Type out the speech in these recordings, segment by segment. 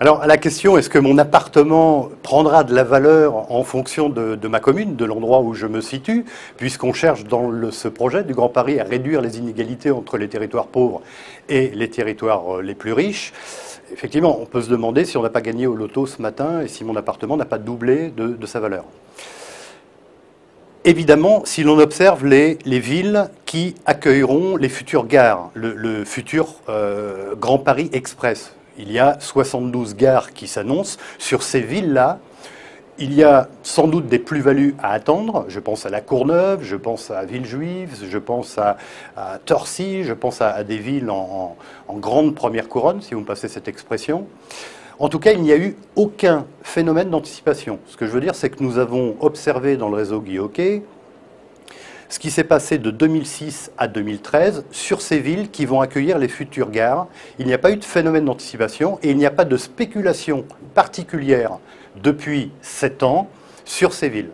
Alors, à la question, est-ce que mon appartement prendra de la valeur en fonction de ma commune, de l'endroit où je me situe, puisqu'on cherche dans ce projet du Grand Paris à réduire les inégalités entre les territoires pauvres et les territoires les plus riches. Effectivement, on peut se demander si on n'a pas gagné au loto ce matin et si mon appartement n'a pas doublé de sa valeur. Évidemment, si l'on observe les villes qui accueilleront les futures gares, le futur Grand Paris Express, il y a 72 gares qui s'annoncent. Sur ces villes-là, il y a sans doute des plus-values à attendre. Je pense à La Courneuve, je pense à Villejuif, je pense à Torcy, je pense à des villes en grande première couronne, si vous me passez cette expression. En tout cas, il n'y a eu aucun phénomène d'anticipation. Ce que je veux dire, c'est que nous avons observé dans le réseau Guy Hockey ce qui s'est passé de 2006 à 2013 sur ces villes qui vont accueillir les futures gares. Il n'y a pas eu de phénomène d'anticipation et il n'y a pas de spéculation particulière depuis 7 ans sur ces villes.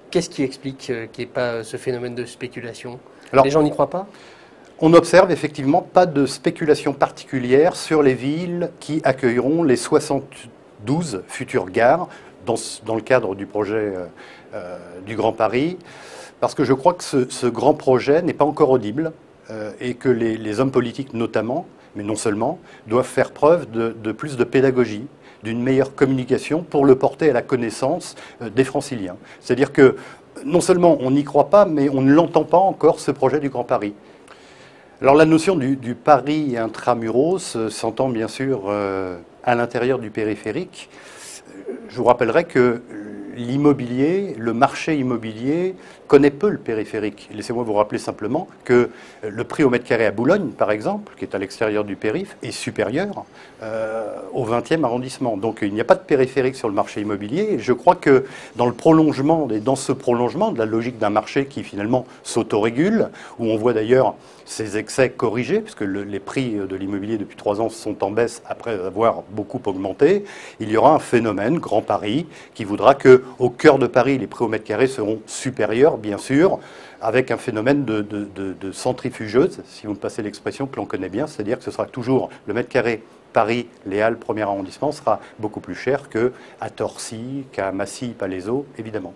Qu'est-ce qui explique qu'il n'y ait pas ce phénomène de spéculation? Alors, les gens n'y croient pas? On n'observe effectivement pas de spéculation particulière sur les villes qui accueilleront les 72 futures gares dans le cadre du projet du Grand Paris. Parce que je crois que ce grand projet n'est pas encore audible et que les hommes politiques notamment, mais non seulement, doivent faire preuve de plus de pédagogie, d'une meilleure communication pour le porter à la connaissance des Franciliens. C'est-à-dire que non seulement on n'y croit pas, mais on ne l'entend pas encore, ce projet du Grand Paris. Alors la notion du Paris intramuros s'entend bien sûr à l'intérieur du périphérique. Je vous rappellerai que l'immobilier, le marché immobilier connaît peu le périphérique. Laissez-moi vous rappeler simplement que le prix au mètre carré à Boulogne, par exemple, qui est à l'extérieur du périph', est supérieur au 20e arrondissement. Donc il n'y a pas de périphérique sur le marché immobilier. Et je crois que dans ce prolongement de la logique d'un marché qui finalement s'autorégule, où on voit d'ailleurs ces excès corrigés, puisque les prix de l'immobilier depuis 3 ans sont en baisse après avoir beaucoup augmenté, il y aura un phénomène, Grand Paris, qui voudra qu'au cœur de Paris, les prix au mètre carré seront supérieurs, bien sûr, avec un phénomène de centrifugeuse, si vous me passez l'expression que l'on connaît bien, c'est-à-dire que ce sera toujours le mètre carré Paris, les Halles, premier arrondissement, sera beaucoup plus cher qu'à Torcy, qu'à Massy-Palaiseau, évidemment.